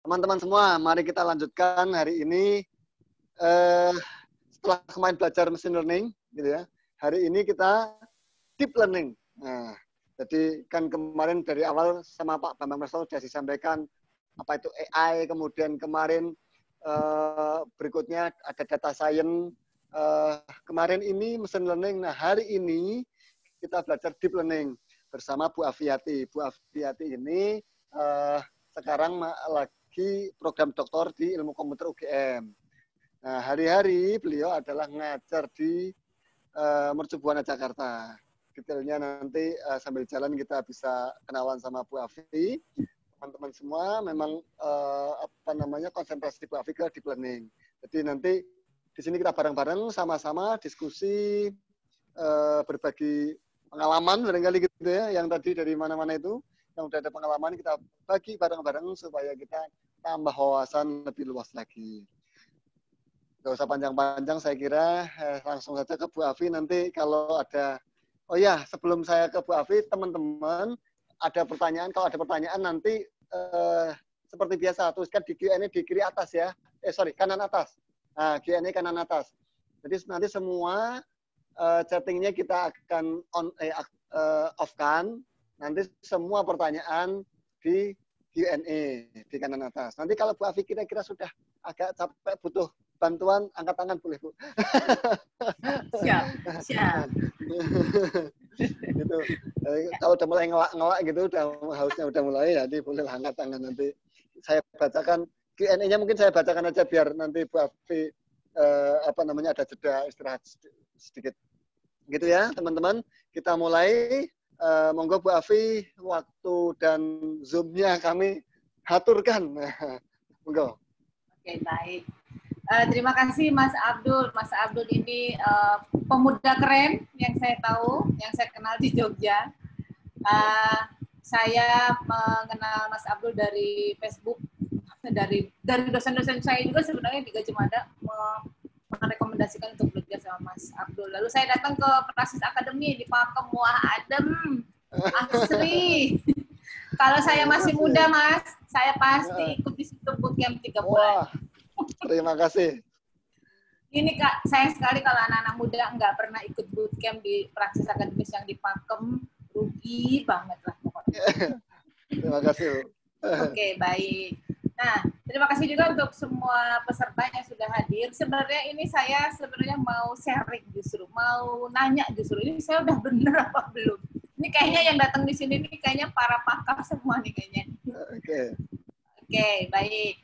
Teman-teman semua, mari kita lanjutkan hari ini. Setelah kemarin belajar machine learning, gitu ya. Hari ini kita deep learning. Nah, jadi kan kemarin dari awal sama Pak Bambang Prasto sudah disampaikan apa itu AI, kemudian kemarin berikutnya ada data science. Kemarin ini machine learning. Nah, hari ini kita belajar deep learning bersama Bu Afiati. Bu Afiati ini sekarang lagi program doktor di ilmu komputer UGM. Nah, hari-hari beliau adalah ngajar di Mercu Buana Jakarta. Detailnya nanti sambil jalan kita bisa kenalan sama Bu Afi. Teman-teman semua memang konsentrasi di Bu Afi ke deep learning. Jadi nanti di sini kita bareng-bareng sama-sama diskusi, berbagi pengalaman barangkali gitu ya, yang tadi dari mana-mana itu, yang udah ada pengalaman kita bagi bareng-bareng supaya kita tambah wawasan lebih luas lagi. Gak usah panjang-panjang, saya kira langsung saja ke Bu Afi. Nanti kalau ada, oh ya sebelum saya ke Bu Afi, teman-teman ada pertanyaan, kalau ada pertanyaan nanti seperti biasa tuliskan di Q&A di kiri atas ya, kanan atas. Nah, Q&A kanan atas. Jadi nanti semua chattingnya kita akan off-kan. Nanti semua pertanyaan di Q&A di kanan atas. Nanti kalau Bu Afi kira-kira sudah agak capek butuh bantuan, angkat tangan boleh Bu. Siap, siap. Gitu. Kalau udah mulai ngelak-ngelak gitu, hausnya udah mulai, jadi boleh angkat tangan nanti. Saya bacakan Q&A-nya, mungkin saya bacakan aja biar nanti Bu Afi ada jeda istirahat sedikit. Gitu ya teman-teman. Kita mulai. Monggo Bu Afi, waktu dan Zoom-nya kami haturkan. Monggo. Oke, baik. Terima kasih Mas Abdul. Mas Abdul ini pemuda keren yang saya tahu, yang saya kenal di Jogja. Saya mengenal Mas Abdul dari Facebook, dari dosen-dosen saya juga sebenarnya di Gajah Mada merekomendasikan untuk belajar sama Mas Abdul. Lalu saya datang ke Praxis Academy di Pakem. Wah, adem, asri. Kalau saya masih muda, Mas, saya pasti ikut di situ bootcamp 3 bulan. Wah, terima kasih. Ini Kak, sayang sekali kalau anak-anak muda nggak pernah ikut bootcamp di Praxis Akademis yang di Pakem. Rugi banget lah pokoknya. Terima kasih. Oke, baik. Nah, terima kasih juga untuk semua peserta yang sudah hadir. Sebenarnya ini saya mau sharing justru, mau nanya justru. Ini saya udah bener apa belum? Ini kayaknya yang datang di sini nih kayaknya para pakar semua nih kayaknya. Oke, baik.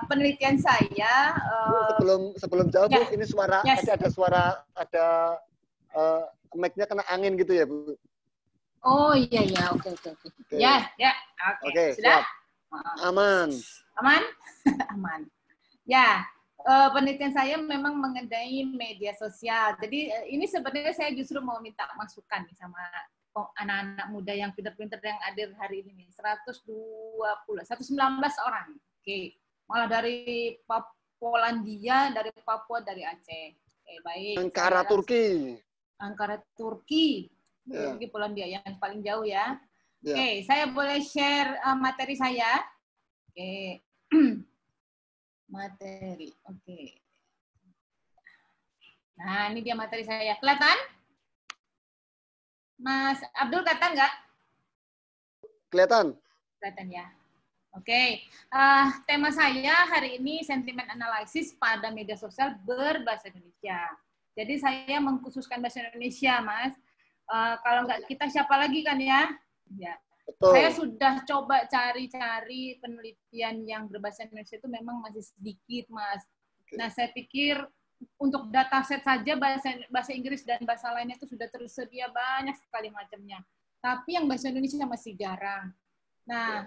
Penelitian saya. Sebelum jawab Bu, ini suara ada suara mic-nya kena angin gitu ya Bu? Oh iya, oke. Ya, oke. Sudah? Siap. Aman. Aman. Ya, penelitian saya memang mengenai media sosial. Jadi ini sebenarnya saya justru mau minta masukan nih sama anak-anak muda yang pinter-pinter yang hadir hari ini. 119 orang. Oke. Malah dari Polandia, dari Papua, dari Aceh. Oke, baik. Ankara, Turki. Turki, Polandia yang paling jauh ya. Oke, saya boleh share materi saya. Oke. Materi. Oke. Nah, ini dia materi saya. Kelihatan? Mas Abdul kelihatan nggak? Kelihatan. Kelihatan ya. Oke. Tema saya hari ini sentimen analisis pada media sosial berbahasa Indonesia. Jadi saya mengkhususkan bahasa Indonesia, Mas. Kalau nggak kita siapa lagi kan ya? Ya. Betul. Saya sudah coba cari-cari penelitian yang berbahasa Indonesia itu memang masih sedikit, Mas. Nah, saya pikir untuk dataset saja bahasa Inggris dan bahasa lainnya itu sudah tersedia banyak sekali macamnya. Tapi yang bahasa Indonesia masih jarang. Nah,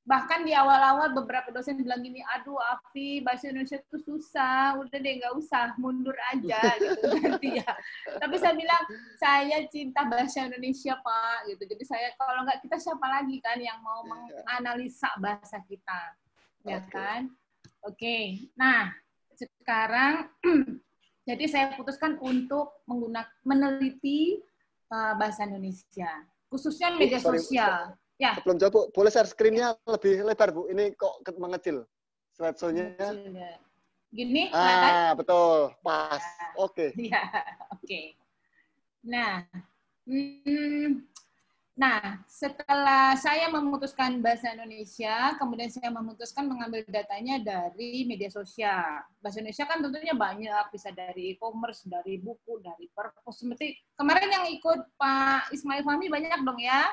bahkan di awal-awal beberapa dosen bilang gini, aduh Afi, bahasa Indonesia itu susah, udah deh nggak usah, mundur aja gitu nanti ya. Tapi saya bilang, saya cinta bahasa Indonesia Pak, gitu. Jadi saya kalau nggak kita siapa lagi kan yang mau menganalisa bahasa kita, ya kan? Oke. Nah sekarang, jadi saya putuskan untuk meneliti bahasa Indonesia, khususnya media sosial. Ya. Sebelum jawab, Bu, boleh share screen-nya lebih lebar, Bu. Ini kok mengecil. Slideshow-nya. Gini, kelihatan? Betul. Pas. Oke. Ya, oke. Nah, setelah saya memutuskan bahasa Indonesia, kemudian saya memutuskan mengambil datanya dari media sosial. Bahasa Indonesia kan tentunya banyak, bisa dari e-commerce, dari buku, dari perpus. Seperti kemarin yang ikut Pak Ismail Fahmi banyak dong ya?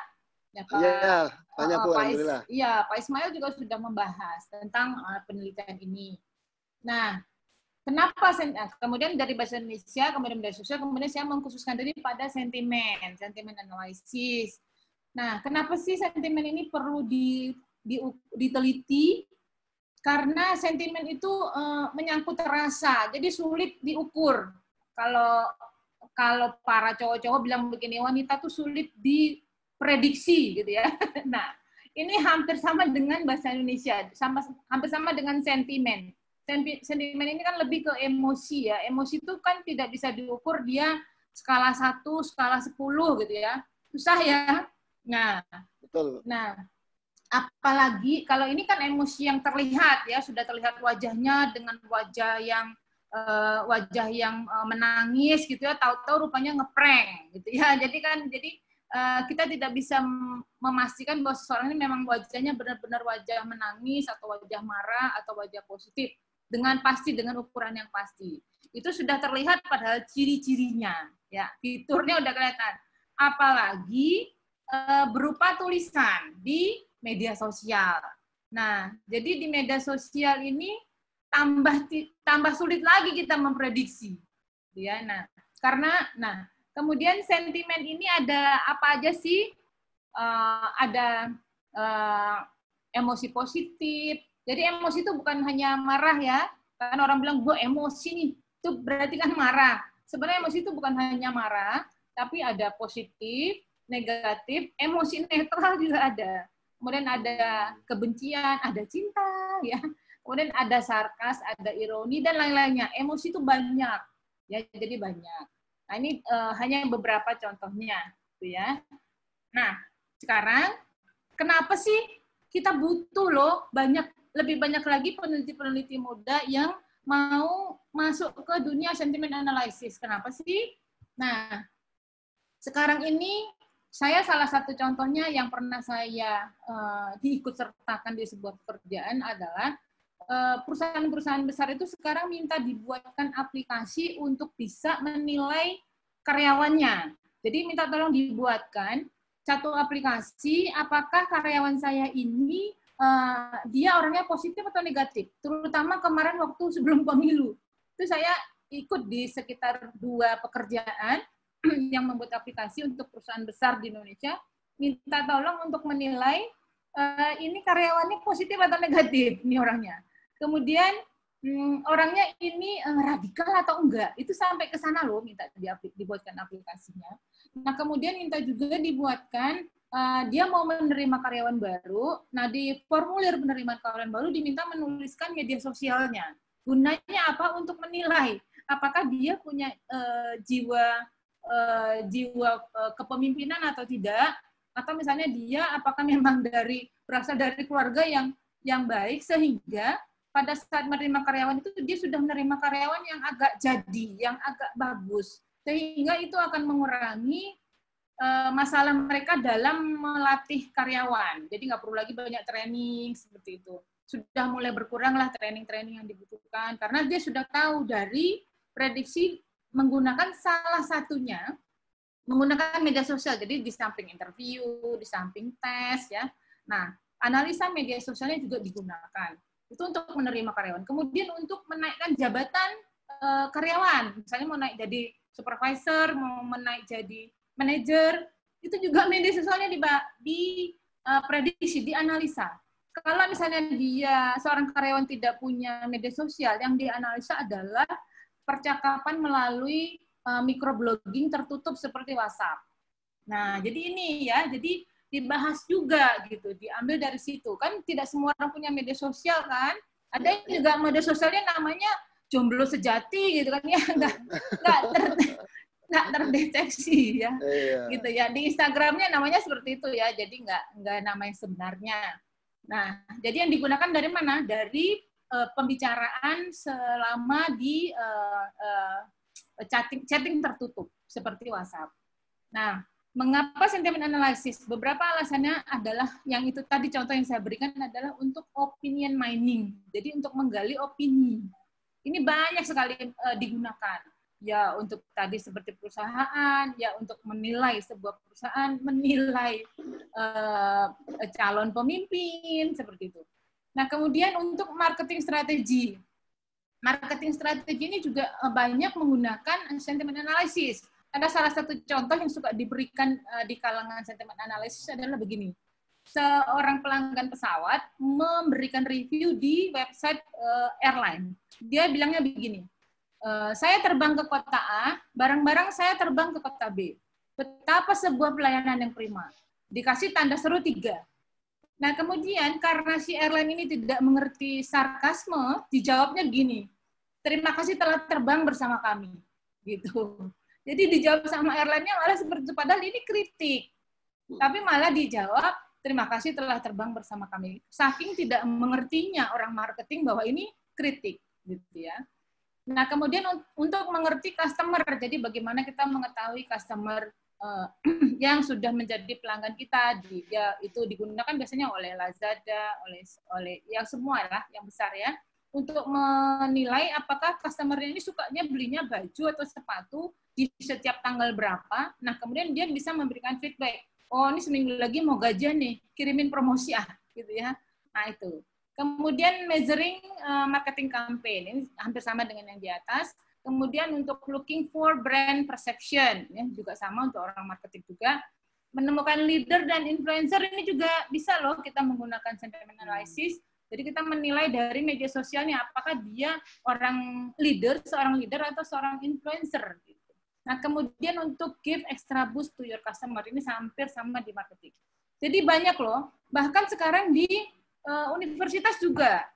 Ya, Pak, iya, banyak Bu, alhamdulillah. Iya, Pak Ismail juga sudah membahas tentang penelitian ini. Nah, kenapa kemudian dari bahasa Indonesia, kemudian dari sosial, kemudian saya mengkhususkan diri pada sentimen analisis. Nah, kenapa sih sentimen ini perlu diteliti? Karena sentimen itu menyangkut rasa, jadi sulit diukur. Kalau para cowok-cowok bilang begini, wanita tuh sulit diprediksi gitu ya. Nah, ini hampir sama dengan bahasa Indonesia, hampir sama dengan sentimen. Sentimen ini kan lebih ke emosi ya. Emosi itu kan tidak bisa diukur, dia skala 1, skala 10 gitu ya. Susah ya. Nah, betul. Nah, apalagi kalau ini kan emosi yang terlihat ya, sudah terlihat wajahnya dengan wajah yang menangis gitu ya, tahu-tahu rupanya ngeprank gitu ya. Jadi kita tidak bisa memastikan bahwa seseorang ini memang wajahnya benar-benar wajah menangis atau wajah marah atau wajah positif dengan pasti, dengan ukuran yang pasti. Itu sudah terlihat padahal ciri-cirinya ya, fiturnya udah kelihatan. Apalagi berupa tulisan di media sosial. Nah, jadi di media sosial ini tambah sulit lagi kita memprediksi, ya. Nah, karena kemudian sentimen ini ada apa aja sih? Ada emosi positif. Jadi emosi itu bukan hanya marah ya. Kan orang bilang gue emosi nih, itu berarti kan marah. Sebenarnya emosi itu bukan hanya marah, tapi ada positif, negatif, emosi netral juga ada. Kemudian ada kebencian, ada cinta, ya. Kemudian ada sarkas, ada ironi dan lain-lainnya. Emosi itu banyak, ya. Jadi banyak. Nah ini hanya beberapa contohnya, gitu ya. Nah sekarang kenapa sih kita butuh loh lebih banyak lagi peneliti-peneliti muda yang mau masuk ke dunia sentiment analysis? Kenapa sih? Nah sekarang ini saya salah satu contohnya yang pernah saya diikut sertakan di sebuah pekerjaan adalah perusahaan-perusahaan besar itu sekarang minta dibuatkan aplikasi untuk bisa menilai karyawannya. Jadi minta tolong dibuatkan satu aplikasi apakah karyawan saya ini dia orangnya positif atau negatif. Terutama kemarin waktu sebelum pemilu. Itu saya ikut di sekitar 2 pekerjaan yang membuat aplikasi untuk perusahaan besar di Indonesia, minta tolong untuk menilai ini karyawannya positif atau negatif, ini orangnya. Kemudian orangnya ini radikal atau enggak, itu sampai ke sana loh, minta dibuatkan aplikasinya. Nah kemudian minta juga dibuatkan, dia mau menerima karyawan baru, nah di formulir penerimaan karyawan baru diminta menuliskan media sosialnya. Gunanya apa? Untuk menilai apakah dia punya jiwa kepemimpinan atau tidak, atau misalnya dia apakah memang berasal dari keluarga yang baik sehingga pada saat menerima karyawan itu dia sudah menerima karyawan yang agak jadi, yang agak bagus, sehingga itu akan mengurangi masalah mereka dalam melatih karyawan. Jadi nggak perlu lagi banyak training seperti itu. Sudah mulai berkuranglah training-training yang dibutuhkan karena dia sudah tahu dari prediksi menggunakan salah satunya menggunakan media sosial. Jadi di samping interview, di samping tes ya. Nah, analisa media sosialnya juga digunakan. Itu untuk menerima karyawan. Kemudian untuk menaikkan jabatan karyawan, misalnya mau naik jadi supervisor, mau menaik jadi manajer, itu juga media sosialnya diprediksi, dianalisa. Kalau misalnya dia seorang karyawan tidak punya media sosial, yang dianalisa adalah percakapan melalui microblogging tertutup seperti WhatsApp. Nah, jadi ini ya, jadi dibahas juga gitu, diambil dari situ. Kan tidak semua orang punya media sosial kan? Ada yang juga media sosialnya namanya jomblo sejati gitu kan ya, tak terdeteksi ya, gitu ya. Di Instagramnya namanya seperti itu ya, jadi nggak nama yang sebenarnya. Nah, jadi yang digunakan dari mana? Dari pembicaraan selama di chatting tertutup seperti WhatsApp. Nah, mengapa sentiment analysis? Beberapa alasannya adalah yang itu tadi contoh yang saya berikan adalah untuk opinion mining. Jadi untuk menggali opini. Ini banyak sekali digunakan. Ya untuk tadi seperti perusahaan, ya untuk menilai sebuah perusahaan, menilai calon pemimpin, seperti itu. Nah kemudian untuk marketing strategi. Marketing strategi ini juga banyak menggunakan sentiment analysis. Ada salah satu contoh yang suka diberikan di kalangan sentiment analysis adalah begini. Seorang pelanggan pesawat memberikan review di website airline. Dia bilangnya begini, saya terbang ke kota A, barang-barang saya terbang ke kota B. Betapa sebuah pelayanan yang prima. Dikasih tanda seru 3. Nah, kemudian karena si airline ini tidak mengerti sarkasme, dijawabnya gini, terima kasih telah terbang bersama kami. Gitu. Jadi dijawab sama airline-nya malah seperti itu, padahal ini kritik. Tapi malah dijawab, terima kasih telah terbang bersama kami. Saking tidak mengertinya orang marketing bahwa ini kritik. Gitu ya. Nah, kemudian untuk mengerti customer, jadi bagaimana kita mengetahui customer yang sudah menjadi pelanggan kita, ya itu digunakan biasanya oleh Lazada, oleh yang semua lah, yang besar ya, untuk menilai apakah customer ini sukanya belinya baju atau sepatu di setiap tanggal berapa. Nah, kemudian dia bisa memberikan feedback. Oh, ini seminggu lagi mau gajian nih, kirimin promosi gitu ya. Nah, itu. Kemudian measuring marketing campaign, ini hampir sama dengan yang di atas. Kemudian untuk looking for brand perception, ya, juga sama untuk orang marketing juga. Menemukan leader dan influencer ini juga bisa loh kita menggunakan sentiment analysis. Jadi kita menilai dari media sosialnya apakah dia seorang leader atau seorang influencer. Gitu. Nah kemudian untuk give extra boost to your customer, ini hampir sama di marketing. Jadi banyak loh, bahkan sekarang di universitas juga.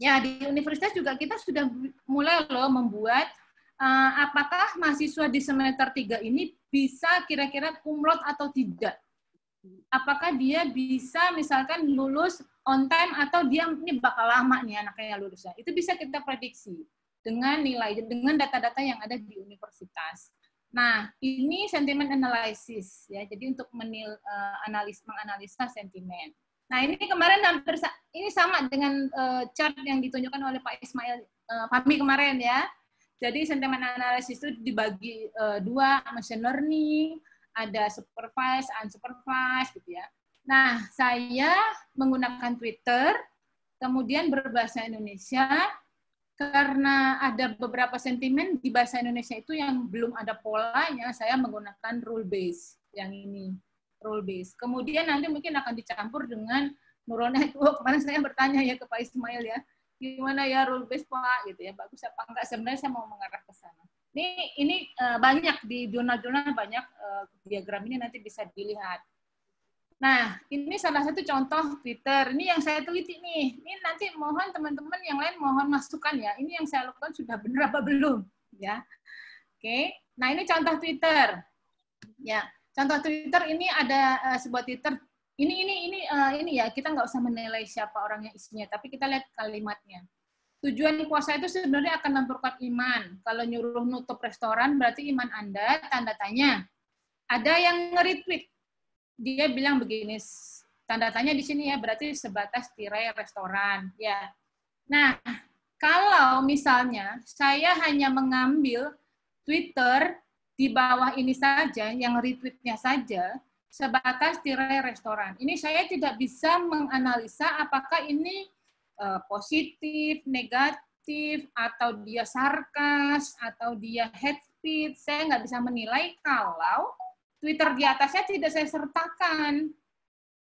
Ya, di universitas juga kita sudah mulai loh membuat apakah mahasiswa di semester 3 ini bisa kira-kira cum laude atau tidak. Apakah dia bisa misalkan lulus on time atau dia ini bakal lama nih anaknya lulusnya. Itu bisa kita prediksi dengan nilai, dengan data-data yang ada di universitas. Nah, ini sentiment analysis ya. Jadi untuk menganalisa sentimen. Nah, ini kemarin hampir ini sama dengan chart yang ditunjukkan oleh Pak Ismail Fahmi kemarin ya. Jadi sentiment analysis itu dibagi 2, machine learning, ada supervised, unsupervised gitu ya. Nah, saya menggunakan Twitter, kemudian berbahasa Indonesia, karena ada beberapa sentimen di bahasa Indonesia itu yang belum ada polanya, saya menggunakan rule base yang ini. Rule base. Kemudian nanti mungkin akan dicampur dengan neural network. Kemarin saya bertanya ya ke Pak Ismail ya, gimana ya rule base Pak gitu ya, bagus apa enggak? Sebenarnya saya mau mengarah ke sana. Ini banyak di jurnal-jurnal banyak diagram ini nanti bisa dilihat. Nah, ini salah satu contoh Twitter. Ini yang saya teliti nih. Ini nanti mohon teman-teman yang lain mohon masukan ya. Ini yang saya lakukan sudah benar apa belum ya. Oke. Nah, ini contoh Twitter. Ya. Contoh Twitter ini ada sebuah Twitter. Ini ya, kita nggak usah menilai siapa orang yang isinya, tapi kita lihat kalimatnya. Tujuan puasa itu sebenarnya akan memperkuat iman. Kalau nyuruh nutup restoran berarti iman Anda, tanda tanya. Ada yang nge-retweet. Dia bilang begini, tanda tanya di sini ya, berarti sebatas tirai restoran. Ya. Nah, kalau misalnya saya hanya mengambil Twitter di bawah ini saja, yang retweetnya saja, sebatas tirai restoran. Ini saya tidak bisa menganalisa apakah ini positif, negatif, atau dia sarkas, atau dia hate speech. Saya nggak bisa menilai kalau Twitter di atasnya tidak saya sertakan.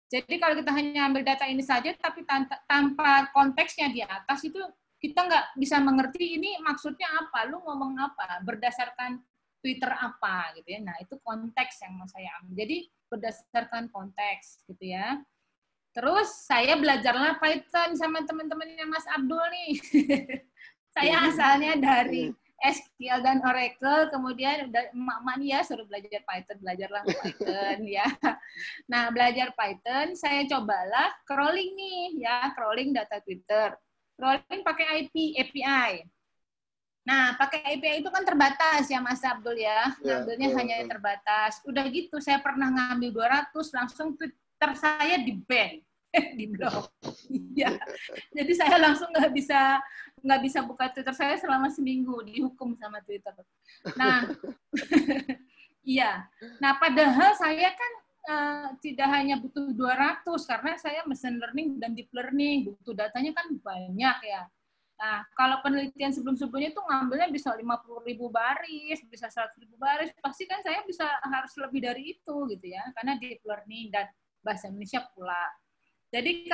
Jadi kalau kita hanya ambil data ini saja, tapi tanpa konteksnya di atas, itu kita nggak bisa mengerti ini maksudnya apa, lu ngomong apa, berdasarkan Twitter apa gitu ya. Nah, itu konteks yang mau saya ambil. Jadi berdasarkan konteks gitu ya. Terus saya belajarlah Python sama teman-temannya Mas Abdul nih. Saya asalnya dari SQL dan Oracle, kemudian emak-emak nih ya suruh belajar Python, belajarlah Python ya. Nah, belajar Python, saya cobalah crawling nih ya, crawling data Twitter. Crawling pakai API. Nah, pakai API itu kan terbatas ya Mas Abdul ya. Ngambilnya hanya terbatas. Udah gitu saya pernah ngambil 200 langsung Twitter saya di-ban, di-blok. Iya. Jadi saya langsung nggak bisa buka Twitter saya selama seminggu, dihukum sama Twitter. Nah, iya. Nah, padahal saya kan tidak hanya butuh 200 karena saya machine learning dan deep learning, butuh datanya kan banyak ya. Nah, kalau penelitian sebelum-sebelumnya itu ngambilnya bisa 50.000 baris, bisa 100.000 baris, pasti kan saya harus lebih dari itu gitu ya, karena deep learning dan bahasa Indonesia pula. Jadi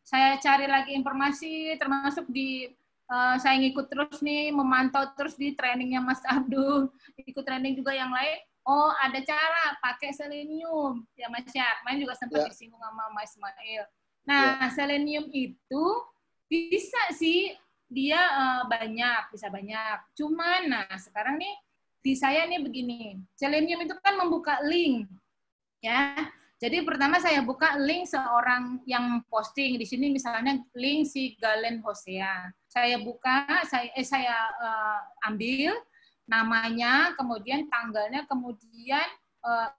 saya cari lagi informasi, termasuk saya ngikut terus nih, memantau terus di trainingnya Mas Abdul, ikut training juga yang lain. Oh, ada cara pakai Selenium, ya Mas Syak. Main juga sempat disinggung sama Mas Ismail. Nah, Selenium itu bisa sih, dia bisa banyak. Cuman, sekarang nih, di saya nih begini, Selenium itu kan membuka link, ya. Jadi pertama saya buka link seorang yang posting di sini, misalnya link si Galen Hosea. Saya buka, saya ambil namanya, kemudian tanggalnya, kemudian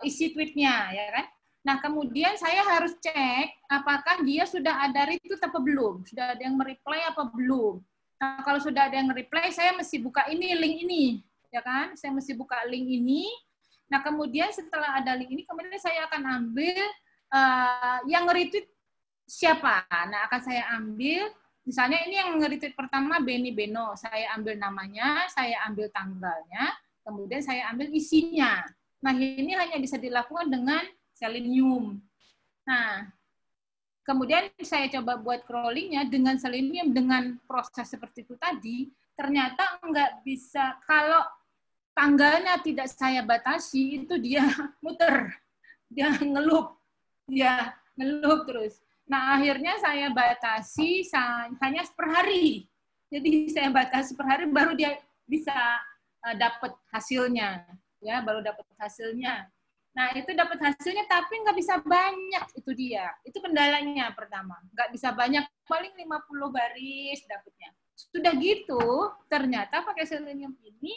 isi tweetnya, ya kan? Nah, kemudian saya harus cek apakah dia sudah ada retweet apa belum, sudah ada yang mereply apa belum. Nah, kalau sudah ada yang reply, saya mesti buka link ini, ya kan? Saya mesti buka link ini. Nah, kemudian setelah ada link ini, kemudian saya akan ambil yang nge-retweet siapa. Nah, akan saya ambil, misalnya ini yang nge-retweet pertama Benny Beno, saya ambil namanya, saya ambil tanggalnya, kemudian saya ambil isinya. Nah, ini hanya bisa dilakukan dengan Selenium. Nah, kemudian saya coba buat crawlingnya dengan Selenium, dengan proses seperti itu tadi, ternyata nggak bisa, kalau tanggalnya tidak saya batasi, itu dia muter, dia ngelup terus. Nah, akhirnya saya batasi hanya per hari. Jadi saya batasi per hari, baru dia bisa dapat hasilnya, ya, baru dapat hasilnya. Nah, itu dapat hasilnya, tapi nggak bisa banyak, itu dia. Itu kendalanya pertama. Nggak bisa banyak, paling 50 baris dapatnya. Sudah gitu, ternyata pakai Selenium ini,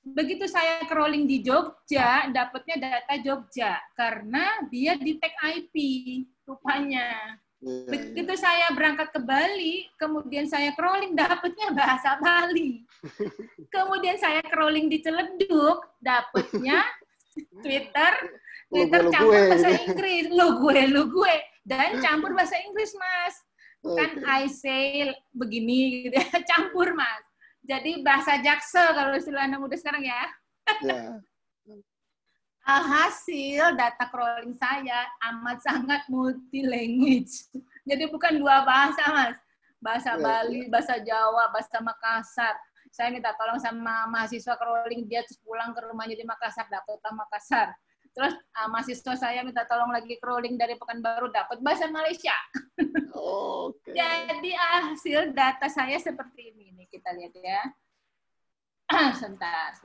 begitu saya crawling di Jogja, dapatnya data Jogja. Karena dia di tag IP, rupanya. Begitu saya berangkat ke Bali, kemudian saya crawling, dapatnya bahasa Bali. Kemudian saya crawling di Ciledug, dapatnya Twitter campur bahasa Inggris, lu gue, dan campur bahasa Inggris, Mas. Kan I say begini, gitu ya, campur, Mas. Jadi bahasa Jaksel kalau istilah anak muda sekarang ya. Hasil data crawling saya amat sangat multi language. Jadi bukan dua bahasa, Mas. Bahasa Bali, bahasa Jawa, bahasa Makassar. Saya minta tolong sama mahasiswa crawling, dia terus pulang ke rumahnya di Makassar, dapat Makassar. Terus mahasiswa saya minta tolong lagi crawling dari Pekanbaru, dapat bahasa Malaysia. Jadi hasil data saya seperti ini nih, kita lihat ya. Sebentar.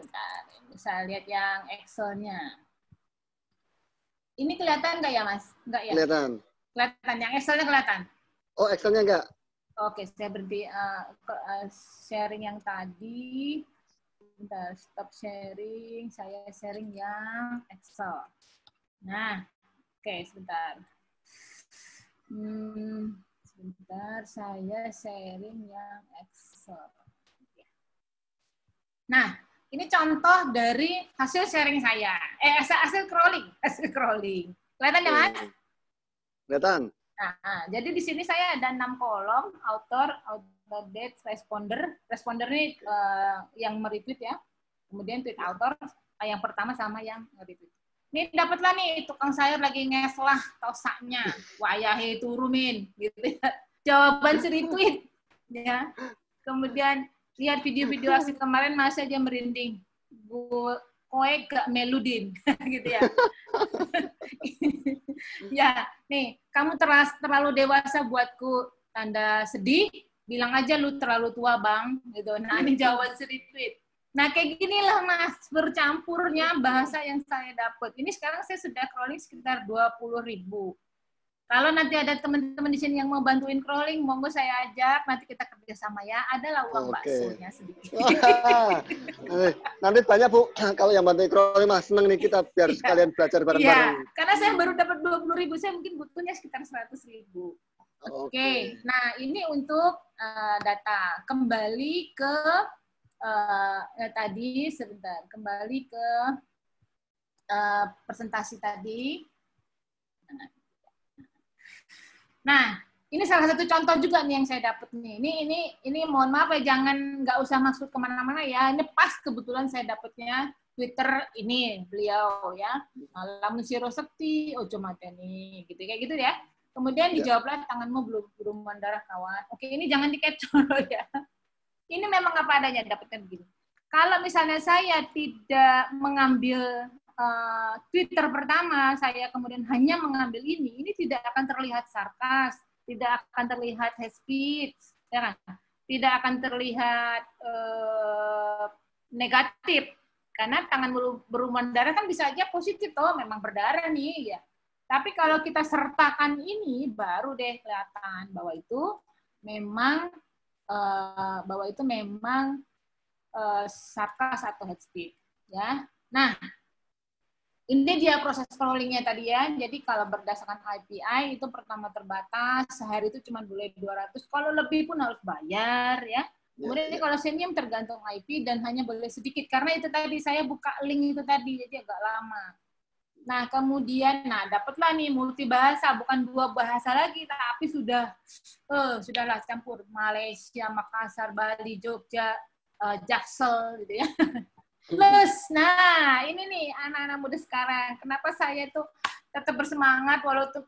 Bisa lihat yang Excel-nya. Ini kelihatan nggak ya, Mas? Nggak ya? Kelihatan, yang Excel-nya kelihatan. Oh, Excel-nya nggak? Oke, saya berhenti sharing yang tadi. Bentar, stop sharing. Saya sharing yang Excel. Nah, oke, sebentar. Sebentar, saya sharing yang Excel. Nah, ini contoh dari hasil sharing saya. Hasil crawling. Kelihatan ya, Mas? Kelihatan. Nah, jadi di sini saya ada 6 kolom, author date, responder. Responder ini yang meretweet ya. Kemudian tweet author, yang pertama sama yang nge-retweet. Ini dapatlah nih, tukang sayur lagi ngeslah tosaknya. Wayahe turumin. Gitu ya. Jawaban si retweet. Ya. Kemudian, lihat video-video aksi kemarin, masih aja merinding. Koe gak meludin. Gitu ya. Ya, nih, kamu terlalu dewasa buatku, tanda sedih, bilang aja lu terlalu tua bang, gitu. Nah ini jawaban retweet. Nah kayak ginilah mas, bercampurnya bahasa yang saya dapat. Ini sekarang saya sudah crawling sekitar 20.000. Kalau nanti ada teman-teman di sini yang mau bantuin crawling, monggo saya ajak, nanti kita kerjasama ya. Adalah uang baksonya sedikit. Nanti banyak Bu, kalau yang bantuin crawling mas, seneng nih kita biar sekalian belajar bareng-bareng. Iya, karena saya baru dapat 20.000, saya mungkin butuhnya sekitar 100.000. Oke. Nah ini untuk data. Kembali ke tadi sebentar, kembali ke presentasi tadi. Nah, ini salah satu contoh juga nih yang saya dapat nih. Ini mohon maaf ya, jangan nggak usah masuk kemana-mana ya. Ini pas kebetulan saya dapatnya Twitter ini beliau ya. Lamun siro sekti, ojo mateni, gitu kayak gitu ya. Kemudian dijawablah tanganmu belum darah kawan. Oke, ini jangan di-capture ya. Ini memang apa adanya dapatnya begini. Kalau misalnya saya tidak mengambil Twitter pertama, saya kemudian hanya mengambil ini tidak akan terlihat sarkas, tidak akan terlihat hate speech, ya kan? Tidak akan terlihat negatif, karena tangan berlumuran darah kan bisa aja positif, toh memang berdarah nih, ya. Tapi kalau kita sertakan ini, baru deh kelihatan bahwa itu memang sarkas atau hate speech, ya. Nah. Ini dia proses crawlingnya tadi ya. Jadi kalau berdasarkan IPI itu pertama terbatas, sehari itu cuma boleh 200. Kalau lebih pun harus bayar ya. Kemudian ini kalau senium tergantung IP dan hanya boleh sedikit. Karena itu tadi saya buka link itu tadi, jadi agak lama. Nah kemudian, dapatlah nih multi bahasa, bukan 2 bahasa lagi, tapi sudahlah campur. Malaysia, Makassar, Bali, Jogja, Jaksel gitu ya. Plus, nah ini nih anak-anak muda sekarang. Kenapa saya tuh tetap bersemangat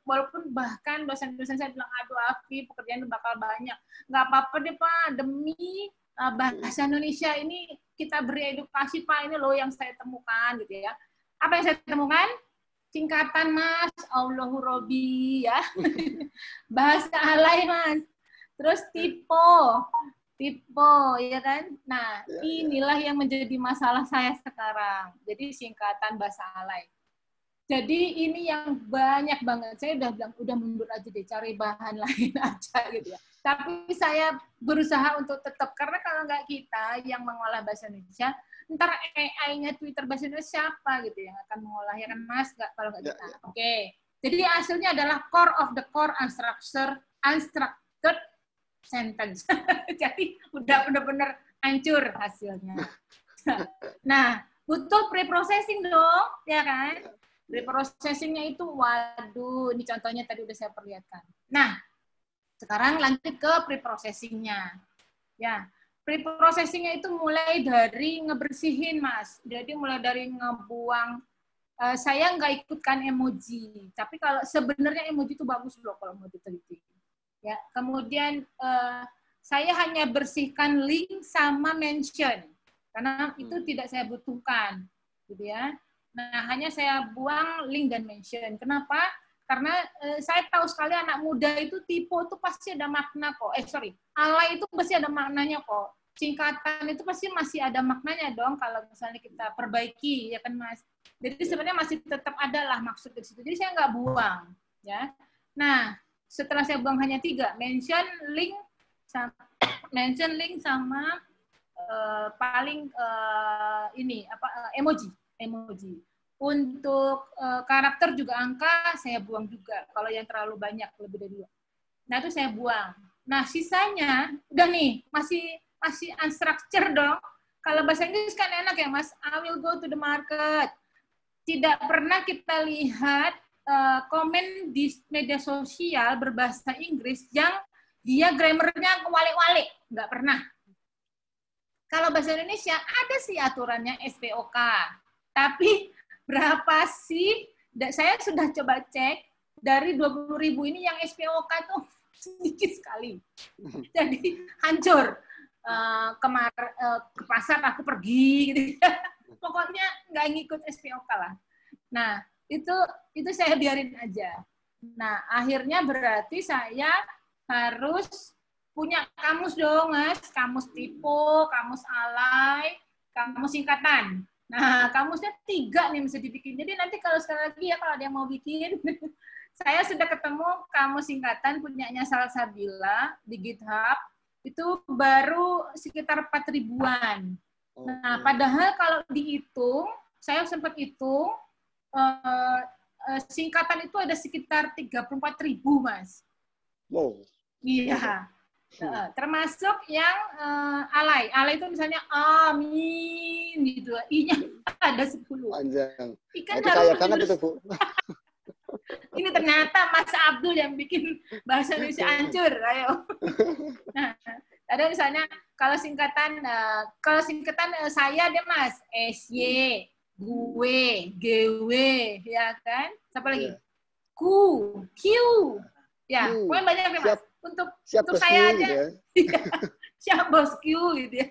walaupun bahkan dosen-dosen saya bilang, aduh Afi, pekerjaan itu bakal banyak. Nggak apa-apa deh Pak, demi bahasa Indonesia ini kita beri edukasi Pak, ini loh yang saya temukan gitu ya. Apa yang saya temukan? Singkatan Mas, Allahu Robi ya. Bahasa alay Mas. Terus tipe, ya kan? Nah, inilah yang menjadi masalah saya sekarang. Jadi singkatan bahasa alay. Jadi ini yang banyak banget. Saya udah bilang, udah mundur aja deh, cari bahan lain aja gitu ya. Tapi saya berusaha untuk tetap, karena kalau nggak kita yang mengolah bahasa Indonesia, ntar AI-nya Twitter bahasa Indonesia siapa gitu yang akan mengolah, ya kan Mas? Kalau nggak kita. Oke. Jadi hasilnya adalah core of the core unstructured sentence. Jadi udah benar-benar hancur hasilnya. Nah, butuh pre-processing dong, ya kan? Pre-processingnya itu, waduh, ini contohnya tadi udah saya perlihatkan. Nah, sekarang lanjut ke pre-processingnya. Ya, pre-processingnya itu mulai dari ngebersihin, Mas. Jadi mulai dari ngebuang. Saya nggak ikutkan emoji, tapi kalau sebenarnya emoji itu bagus loh kalau mau diteliti. Ya, kemudian saya hanya bersihkan link sama mention karena itu tidak saya butuhkan, gitu ya. Nah, hanya saya buang link dan mention. Kenapa? Karena saya tahu sekali anak muda itu tipe itu pasti ada makna kok. Alay itu pasti ada maknanya kok. Singkatan itu pasti masih ada maknanya dong kalau misalnya kita perbaiki, ya kan Mas. Jadi sebenarnya masih tetap ada lah maksud di situ. Jadi saya nggak buang, ya. Nah, setelah saya buang hanya 3, mention link sama paling emoji. Untuk karakter juga angka saya buang juga. Kalau yang terlalu banyak lebih dari 2. Nah itu saya buang. Nah sisanya udah nih masih unstructured dong. Kalau bahasa Inggris kan enak ya Mas. I will go to the market. Tidak pernah kita lihat komen di media sosial berbahasa Inggris yang dia grammarnya kewalik-walik, nggak pernah. Kalau bahasa Indonesia ada sih aturannya SPOK, tapi berapa sih? Saya sudah coba cek dari 20.000 ini yang SPOK itu sedikit sekali, jadi hancur. Ke pasar aku pergi, gitu. Pokoknya nggak ngikut SPOK lah. Nah itu saya biarin aja. Nah, akhirnya berarti saya harus punya kamus dong, Mas. Kamus typo, kamus alay, kamus singkatan. Nah, kamusnya 3 nih mesti dibikin. Jadi nanti kalau sekali lagi ya, kalau ada yang mau bikin, saya sudah ketemu kamus singkatan punyanya Salsabila di GitHub, itu baru sekitar 4 ribuan. Nah, padahal kalau dihitung, saya sempat hitung, singkatan itu ada sekitar 34.000, Mas. Wow. Iya. Termasuk yang alay. Alay itu misalnya amin gitu. I-nya ada 10. Panjang. Ikan Itu kaya banget itu, Bu. Ini ternyata Mas Abdul yang bikin bahasa Indonesia hancur. Ayo. Nah, ada misalnya kalau singkatan saya dia Mas SY, gue, GW, ya kan? Siapa lagi? Ku, Q. Ya, pokoknya banyak ya Mas. Untuk saya aja, gitu ya. Siap bosku gitu ya.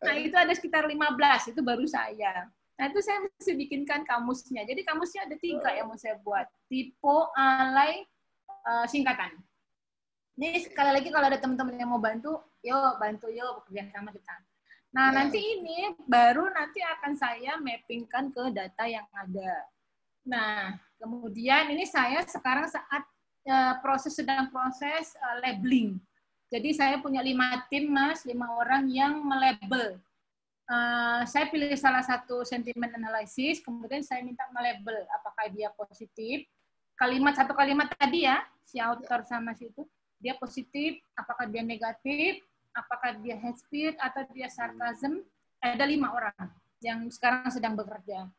Nah, itu ada sekitar 15, itu baru saya. Nah, itu saya mesti bikinkan kamusnya. Jadi kamusnya ada 3 yang mau saya buat. Typo, alay, singkatan. Ini sekali lagi kalau ada teman-teman yang mau bantu yuk bekerja sama kita. Nah, nanti ini baru nanti akan saya mappingkan ke data yang ada. Nah, kemudian ini saya sekarang saat sedang proses labeling. Jadi saya punya 5 tim, Mas, 5 orang yang melabel. Saya pilih salah satu sentiment analysis, kemudian saya minta melabel apakah dia positif. Satu kalimat tadi ya, si author sama si itu, dia positif, apakah dia negatif, apakah dia hate speech, atau dia sarcasm. Ada 5 orang yang sekarang sedang bekerja.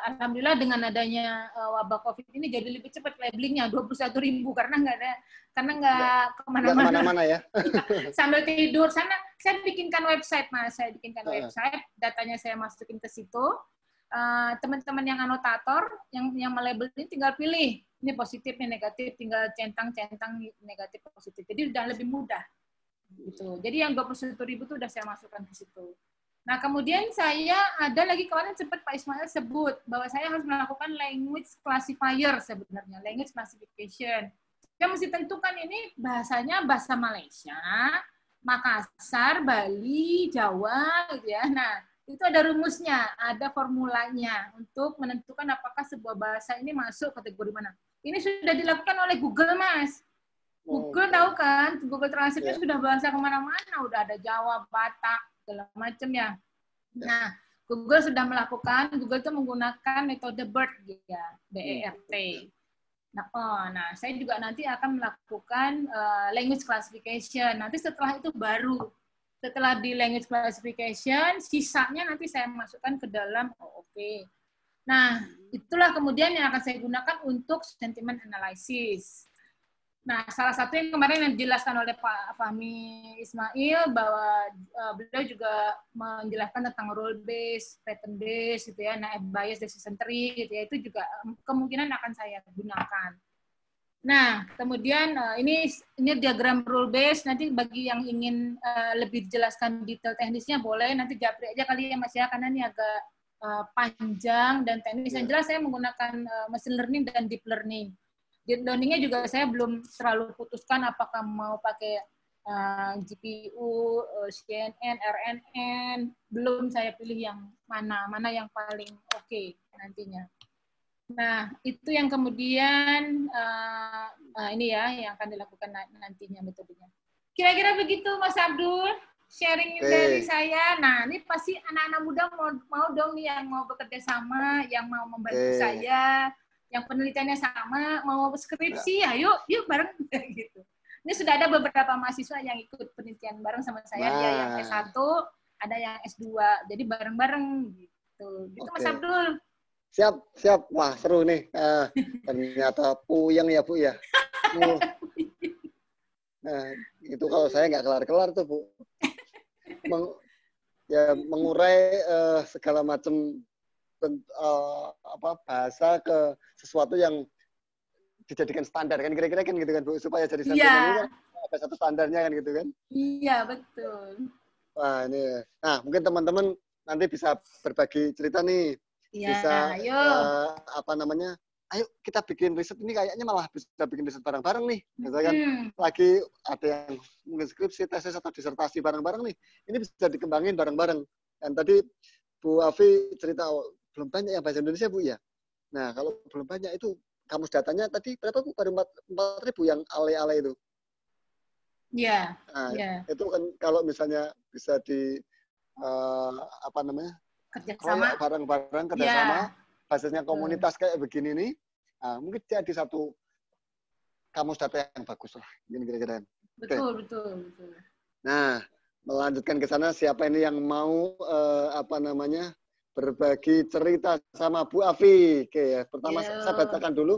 Alhamdulillah dengan adanya wabah COVID ini jadi lebih cepat labelingnya 21.000 karena nggak kemana-mana ya. Sambil tidur sana saya bikinkan website, Mas. Saya bikinkan website, datanya saya masukin ke situ. Teman-teman yang anotator yang melabel ini tinggal pilih ini positif, ini negatif, tinggal centang negatif positif. Jadi udah lebih mudah gitu. Jadi yang 21.000 itu udah saya masukkan ke situ. Nah, kemudian saya ada lagi kemarin sempat Pak Ismail sebut bahwa saya harus melakukan language classifier sebenarnya, language classification. Saya mesti tentukan ini bahasanya bahasa Malaysia, Makassar, Bali, Jawa, gitu ya. Nah, itu ada rumusnya, ada formulanya untuk menentukan apakah sebuah bahasa ini masuk kategori mana. Ini sudah dilakukan oleh Google, Mas. Google tahu kan, Google Translate-nya sudah bahasa kemana-mana, udah ada Jawa, Batak, segala macam ya. Nah, Google sudah melakukan, Google itu menggunakan metode BERT ya, BERT. Nah, saya juga nanti akan melakukan language classification. Nanti setelah itu baru, setelah di language classification, sisanya nanti saya masukkan ke dalam OOP. Nah, itulah kemudian yang akan saya gunakan untuk sentiment analysis. Nah, salah satu yang kemarin yang dijelaskan oleh Pak Fahmi Ismail bahwa beliau juga menjelaskan tentang role based, pattern based gitu ya, nah bias decision tree gitu ya, itu juga kemungkinan akan saya gunakan. Nah, kemudian ini diagram role based, nanti bagi yang ingin lebih dijelaskan detail teknisnya boleh nanti japri aja kali ya Mas ya, karena ini agak panjang dan teknis. Yang jelas saya menggunakan machine learning dan deep learning. Deep learning-nya juga saya belum terlalu putuskan apakah mau pakai GPU, CNN, RNN, belum saya pilih yang mana yang paling oke nantinya. Nah, itu yang kemudian ini ya yang akan dilakukan nantinya metodenya. Kira-kira begitu Mas Abdul, sharing dari saya. Nah, ini pasti anak-anak muda mau dong nih yang mau bekerja sama, yang mau membantu saya, yang penelitiannya sama, mau skripsi, ya yuk bareng gitu. Ini sudah ada beberapa mahasiswa yang ikut penelitian bareng sama saya, dia yang S1, ada yang S2, jadi bareng-bareng gitu. Gitu Mas Abdul. Siap. Wah, seru nih. Ternyata puyeng ya, Bu ya. Nah, itu kalau saya nggak kelar-kelar tuh, Bu. Mengurai segala macam bahasa ke sesuatu yang dijadikan standar kan kira-kira kan gitu kan Bu, supaya jadi sentimen itu kan ada satu standarnya kan gitu kan. Iya, betul. Wah, ini. Nah, mungkin teman-teman nanti bisa berbagi cerita nih. Ya, bisa ayo. ayo kita bikin riset ini kayaknya malah bisa bikin riset bareng-bareng nih. Misalkan lagi ada yang mungkin skripsi, tesis atau disertasi bareng-bareng nih. Ini bisa dikembangin bareng-bareng. Dan tadi Bu Afi cerita belum banyak yang bahasa Indonesia Bu ya. Nah kalau belum banyak itu kamus datanya tadi berapa Bu? Baru 4.000 yang ale-ale itu. Iya. Nah, Yeah. itu kan kalau misalnya bisa di kerjasama bareng-bareng kerjasama, basisnya komunitas kayak begini nih, nah, mungkin jadi satu kamus data yang bagus lah, gini kira-kira. Betul. Nah, melanjutkan ke sana, siapa ini yang mau berbagi cerita sama Bu Afi? Oke, pertama saya bacakan dulu.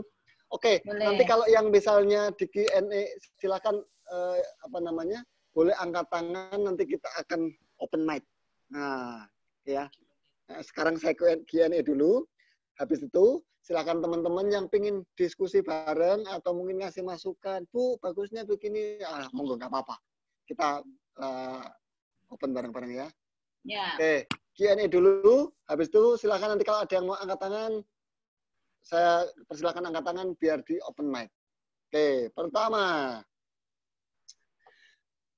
Oke, nanti kalau yang misalnya di Q&A silakan boleh angkat tangan, nanti kita akan open mic. Nah, ya. Nah, sekarang saya Q&A dulu. Habis itu silakan teman-teman yang pingin diskusi bareng atau mungkin ngasih masukan, Bu, bagusnya begini. Monggo nggak apa-apa. Kita open bareng-bareng ya. Oke, Q&A dulu. Habis itu silakan nanti kalau ada yang mau angkat tangan, saya persilakan angkat tangan biar di open mic. Oke, pertama.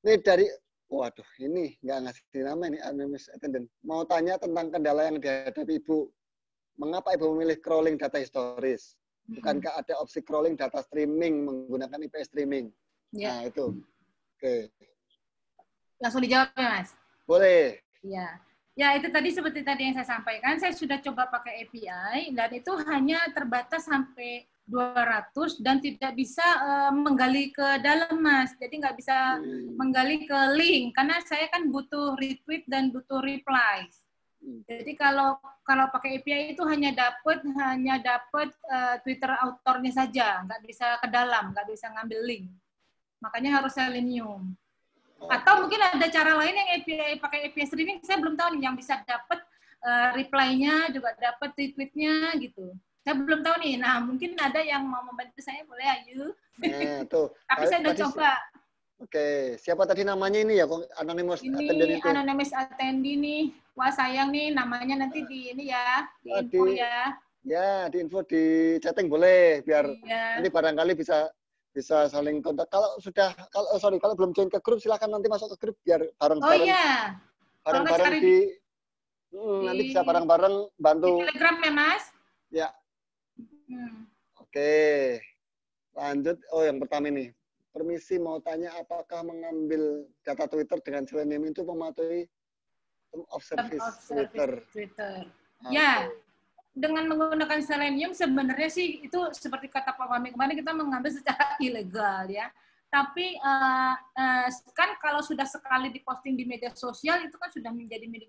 Ini dari, waduh, ini nggak ngasih nama ini, anonymous attendant. Mau tanya tentang kendala yang dihadapi Ibu. Mengapa Ibu memilih crawling data historis? Bukankah ada opsi crawling data streaming menggunakan IPS streaming? Nah, itu. Oke. Langsung dijawab ya, Mas? Boleh. Iya. Ya, itu tadi seperti tadi yang saya sampaikan, saya sudah coba pakai API, dan itu hanya terbatas sampai 200 dan tidak bisa menggali ke dalam, Mas. Jadi nggak bisa menggali ke link karena saya kan butuh retweet dan butuh reply. Jadi kalau pakai API itu hanya dapat Twitter autornya saja, nggak bisa ke dalam, nggak bisa ngambil link. Makanya harus Selenium. Atau mungkin ada cara lain yang API pakai API streaming, saya belum tahu nih yang bisa dapat reply-nya juga dapat tweet-tweetnya gitu. Saya belum tahu nih. Nah, mungkin ada yang mau membantu saya, boleh ayo. Nah, tuh. Tapi saya udah coba. Oke, siapa tadi namanya ini ya, anonymous attendee itu? Ini anonymous attendee nih. Wah, sayang nih namanya nanti di ini ya, di info ya. Ya, di info di chatting boleh biar nanti barangkali bisa saling kontak. Kalau belum join ke grup silakan nanti masuk ke grup biar bareng-bareng. Oh iya. Bareng-bareng nanti bisa bareng-bareng bantu. Di Telegram ya, Mas? Ya. Oke. Lanjut. Oh, yang pertama ini. Permisi mau tanya apakah mengambil data Twitter dengan Selenium itu mematuhi term of service Twitter? Ya, dengan menggunakan Selenium sebenarnya sih itu seperti kata Pak Fahmi kemarin kita mengambil secara ilegal ya. Tapi kan kalau sudah sekali diposting di media sosial itu kan sudah menjadi milik